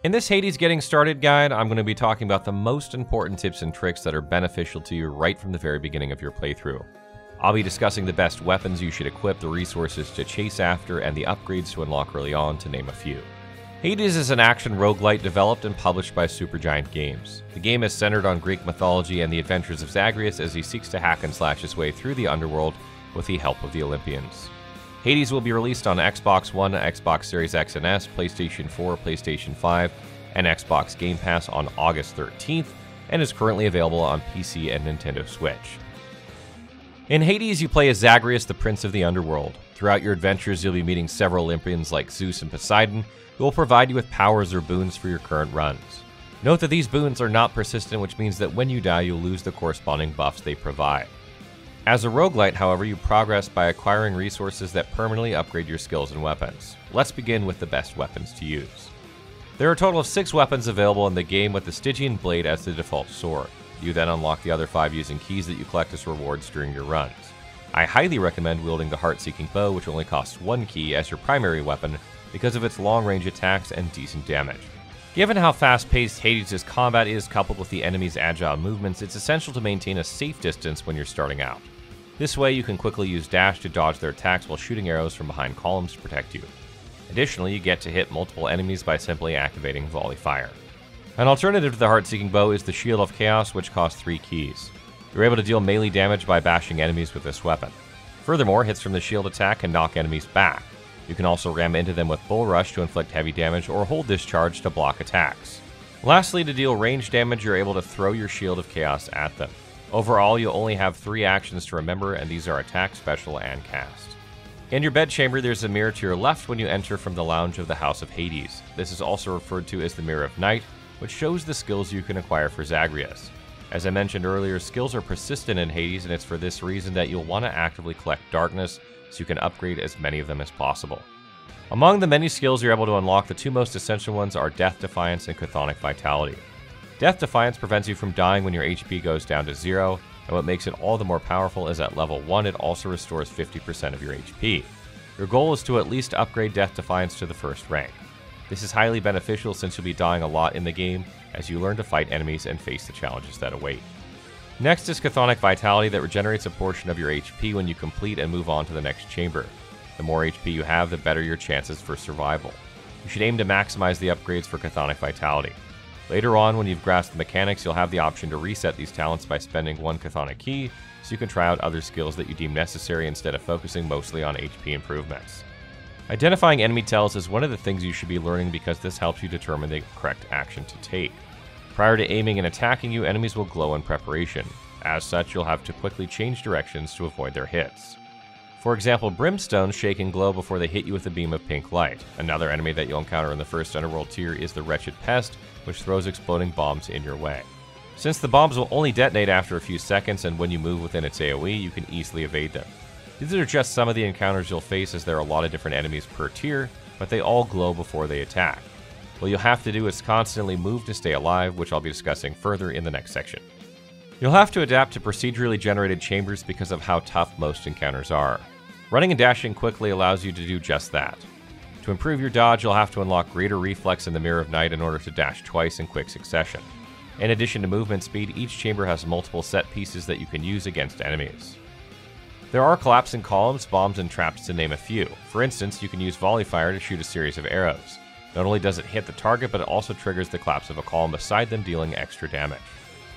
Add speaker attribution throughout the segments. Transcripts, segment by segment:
Speaker 1: In this Hades Getting Started guide, I'm going to be talking about the most important tips and tricks that are beneficial to you right from the very beginning of your playthrough. I'll be discussing the best weapons you should equip, the resources to chase after, and the upgrades to unlock early on, to name a few. Hades is an action roguelite developed and published by Supergiant Games. The game is centered on Greek mythology and the adventures of Zagreus as he seeks to hack and slash his way through the Underworld with the help of the Olympians. Hades will be released on Xbox One, Xbox Series X and S, PlayStation 4, PlayStation 5, and Xbox Game Pass on August 13th, and is currently available on PC and Nintendo Switch. In Hades, you play as Zagreus, the Prince of the Underworld. Throughout your adventures, you'll be meeting several Olympians like Zeus and Poseidon, who will provide you with powers or boons for your current runs. Note that these boons are not persistent, which means that when you die, you'll lose the corresponding buffs they provide. As a roguelite, however, you progress by acquiring resources that permanently upgrade your skills and weapons. Let's begin with the best weapons to use. There are a total of 6 weapons available in the game, with the Stygian Blade as the default sword. You then unlock the other 5 using keys that you collect as rewards during your runs. I highly recommend wielding the Heart-Seeking Bow, which only costs 1 key, as your primary weapon because of its long-range attacks and decent damage. Given how fast-paced Hades' combat is, coupled with the enemy's agile movements, it's essential to maintain a safe distance when you're starting out. This way, you can quickly use dash to dodge their attacks while shooting arrows from behind columns to protect you. Additionally, you get to hit multiple enemies by simply activating volley fire. An alternative to the Heart-Seeking Bow is the Shield of Chaos, which costs 3 keys. You're able to deal melee damage by bashing enemies with this weapon. Furthermore, hits from the shield attack can knock enemies back. You can also ram into them with Bull Rush to inflict heavy damage, or hold this charge to block attacks. Lastly, to deal range damage, you're able to throw your Shield of Chaos at them. Overall, you'll only have 3 actions to remember, and these are attack, special, and cast. In your bedchamber, there's a mirror to your left when you enter from the lounge of the House of Hades. This is also referred to as the Mirror of Night, which shows the skills you can acquire for Zagreus. As I mentioned earlier, skills are persistent in Hades, and it's for this reason that you'll want to actively collect darkness so you can upgrade as many of them as possible. Among the many skills you're able to unlock, the 2 most essential ones are Death Defiance and Chthonic Vitality. Death Defiance prevents you from dying when your HP goes down to 0, and what makes it all the more powerful is at level 1 it also restores 50% of your HP. Your goal is to at least upgrade Death Defiance to the 1st rank. This is highly beneficial since you'll be dying a lot in the game as you learn to fight enemies and face the challenges that await. Next is Chthonic Vitality, that regenerates a portion of your HP when you complete and move on to the next chamber. The more HP you have, the better your chances for survival. You should aim to maximize the upgrades for Chthonic Vitality. Later on, when you've grasped the mechanics, you'll have the option to reset these talents by spending 1 Chthonic key, so you can try out other skills that you deem necessary instead of focusing mostly on HP improvements. Identifying enemy tells is one of the things you should be learning because this helps you determine the correct action to take. Prior to aiming and attacking you, enemies will glow in preparation. As such, you'll have to quickly change directions to avoid their hits. For example, brimstones shake and glow before they hit you with a beam of pink light. Another enemy that you'll encounter in the first Underworld tier is the Wretched Pest, which throws exploding bombs in your way. Since the bombs will only detonate after a few seconds, and when you move within its AoE, you can easily evade them. These are just some of the encounters you'll face, as there are a lot of different enemies per tier, but they all glow before they attack. What you'll have to do is constantly move to stay alive, which I'll be discussing further in the next section. You'll have to adapt to procedurally generated chambers because of how tough most encounters are. Running and dashing quickly allows you to do just that. To improve your dodge, you'll have to unlock greater reflex in the Mirror of Night in order to dash twice in quick succession. In addition to movement speed, each chamber has multiple set pieces that you can use against enemies. There are collapsing columns, bombs, and traps to name a few. For instance, you can use volley fire to shoot a series of arrows. Not only does it hit the target, but it also triggers the collapse of a column beside them, dealing extra damage.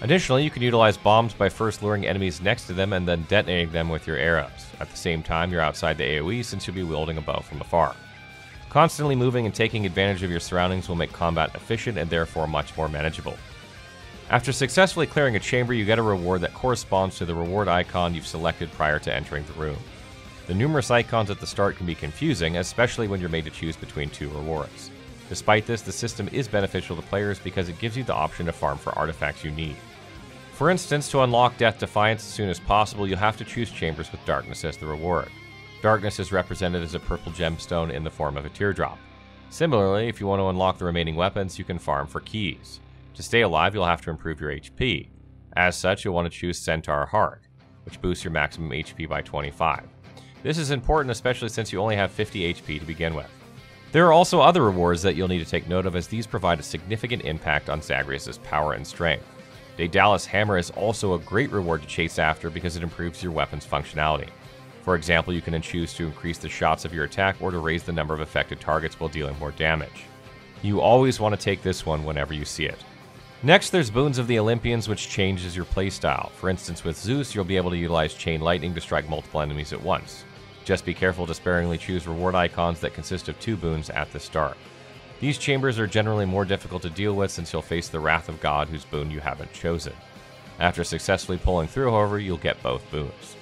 Speaker 1: Additionally, you can utilize bombs by first luring enemies next to them and then detonating them with your arrows. At the same time, you're outside the AoE since you'll be wielding a bow from afar. Constantly moving and taking advantage of your surroundings will make combat efficient and therefore much more manageable. After successfully clearing a chamber, you get a reward that corresponds to the reward icon you've selected prior to entering the room. The numerous icons at the start can be confusing, especially when you're made to choose between 2 rewards. Despite this, the system is beneficial to players because it gives you the option to farm for artifacts you need. For instance, to unlock Death Defiance as soon as possible, you'll have to choose chambers with Darkness as the reward. Darkness is represented as a purple gemstone in the form of a teardrop. Similarly, if you want to unlock the remaining weapons, you can farm for keys. To stay alive, you'll have to improve your HP. As such, you'll want to choose Centaur Heart, which boosts your maximum HP by 25. This is important, especially since you only have 50 HP to begin with. There are also other rewards that you'll need to take note of, as these provide a significant impact on Zagreus' power and strength. Daedalus' hammer is also a great reward to chase after because it improves your weapon's functionality. For example, you can choose to increase the shots of your attack or to raise the number of affected targets while dealing more damage. You always want to take this one whenever you see it. Next, there's Boons of the Olympians, which changes your playstyle. For instance, with Zeus, you'll be able to utilize Chain Lightning to strike multiple enemies at once. Just be careful to sparingly choose reward icons that consist of 2 boons at the start. These chambers are generally more difficult to deal with since you'll face the wrath of God whose boon you haven't chosen. After successfully pulling through, however, you'll get both boons.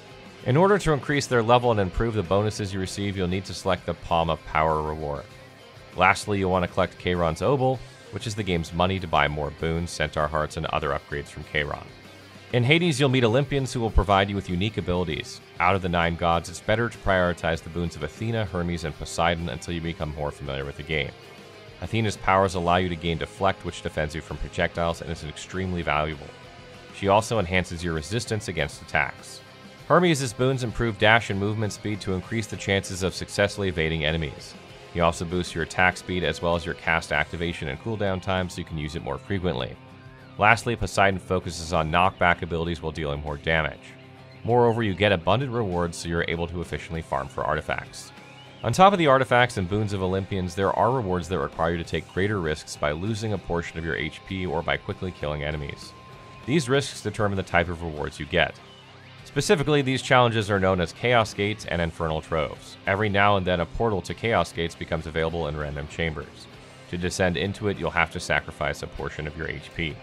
Speaker 1: In order to increase their level and improve the bonuses you receive, you'll need to select the Palm of Power reward. Lastly, you'll want to collect Charon's Obol, which is the game's money to buy more boons, centaur hearts, and other upgrades from Charon. In Hades, you'll meet Olympians who will provide you with unique abilities. Out of the 9 gods, it's better to prioritize the boons of Athena, Hermes, and Poseidon until you become more familiar with the game. Athena's powers allow you to gain Deflect, which defends you from projectiles and is extremely valuable. She also enhances your resistance against attacks. Hermes' boons improve dash and movement speed to increase the chances of successfully evading enemies. He also boosts your attack speed as well as your cast activation and cooldown time, so you can use it more frequently. Lastly, Poseidon focuses on knockback abilities while dealing more damage. Moreover, you get abundant rewards, so you're able to efficiently farm for artifacts. On top of the artifacts and boons of Olympians, there are rewards that require you to take greater risks by losing a portion of your HP or by quickly killing enemies. These risks determine the type of rewards you get. Specifically, these challenges are known as Chaos Gates and Infernal Troves. Every now and then, a portal to Chaos Gates becomes available in random chambers. To descend into it, you'll have to sacrifice a portion of your HP.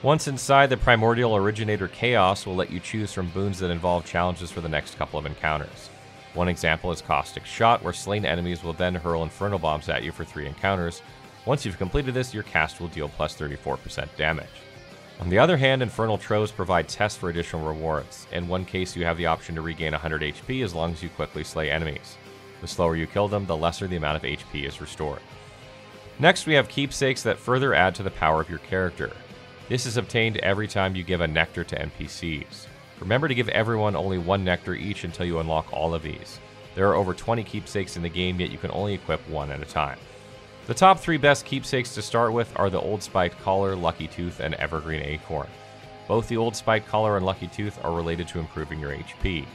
Speaker 1: Once inside, the Primordial Originator Chaos will let you choose from boons that involve challenges for the next couple of encounters. One example is Caustic Shot, where slain enemies will then hurl Infernal Bombs at you for 3 encounters. Once you've completed this, your cast will deal plus 34% damage. On the other hand, Infernal Troves provide tests for additional rewards. In one case, you have the option to regain 100 HP as long as you quickly slay enemies. The slower you kill them, the lesser the amount of HP is restored. Next, we have Keepsakes that further add to the power of your character. This is obtained every time you give a nectar to NPCs. Remember to give everyone only 1 nectar each until you unlock all of these. There are over 20 keepsakes in the game, yet you can only equip 1 at a time. The top 3 best keepsakes to start with are the Old Spiked Collar, Lucky Tooth, and Evergreen Acorn. Both the Old Spiked Collar and Lucky Tooth are related to improving your HP.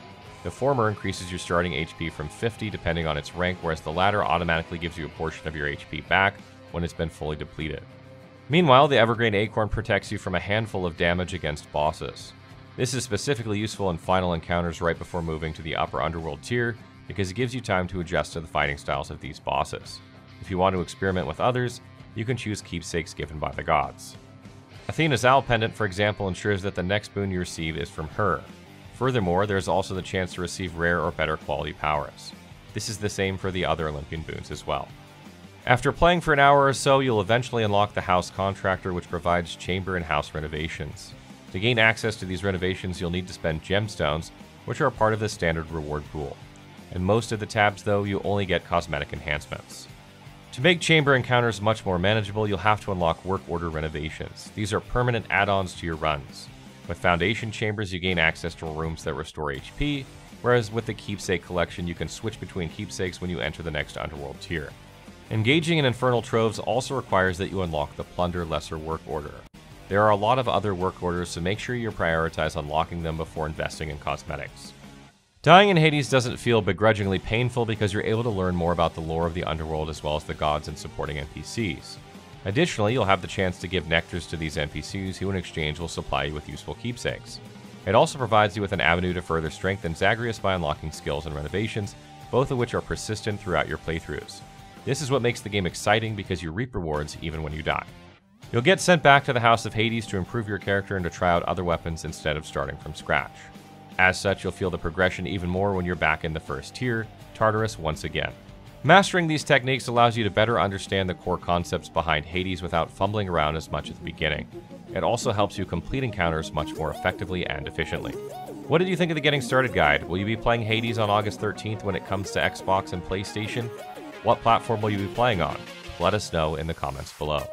Speaker 1: The former increases your starting HP from 50 depending on its rank, whereas the latter automatically gives you a portion of your HP back when it's been fully depleted. Meanwhile, the Evergreen Acorn protects you from a handful of damage against bosses. This is specifically useful in final encounters right before moving to the upper Underworld tier, because it gives you time to adjust to the fighting styles of these bosses. If you want to experiment with others, you can choose keepsakes given by the gods. Athena's Owl Pendant, for example, ensures that the next boon you receive is from her. Furthermore, there is also the chance to receive rare or better quality powers. This is the same for the other Olympian boons as well. After playing for an hour or so, you'll eventually unlock the House Contractor, which provides chamber and house renovations. To gain access to these renovations, you'll need to spend gemstones, which are a part of the standard reward pool. In most of the tabs, though, you only get cosmetic enhancements. To make chamber encounters much more manageable, you'll have to unlock work order renovations. These are permanent add-ons to your runs. With foundation chambers, you gain access to rooms that restore HP, whereas with the keepsake collection, you can switch between keepsakes when you enter the next Underworld tier. Engaging in Infernal Troves also requires that you unlock the Plunder Lesser Work Order. There are a lot of other work orders, so make sure you prioritize unlocking them before investing in cosmetics. Dying in Hades doesn't feel begrudgingly painful because you're able to learn more about the lore of the Underworld as well as the gods and supporting NPCs. Additionally, you'll have the chance to give nectars to these NPCs who in exchange will supply you with useful keepsakes. It also provides you with an avenue to further strengthen Zagreus by unlocking skills and renovations, both of which are persistent throughout your playthroughs. This is what makes the game exciting because you reap rewards even when you die. You'll get sent back to the House of Hades to improve your character and to try out other weapons instead of starting from scratch. As such, you'll feel the progression even more when you're back in the first tier, Tartarus once again. Mastering these techniques allows you to better understand the core concepts behind Hades without fumbling around as much at the beginning. It also helps you complete encounters much more effectively and efficiently. What did you think of the Getting Started guide? Will you be playing Hades on August 13th when it comes to Xbox and PlayStation? What platform will you be playing on? Let us know in the comments below.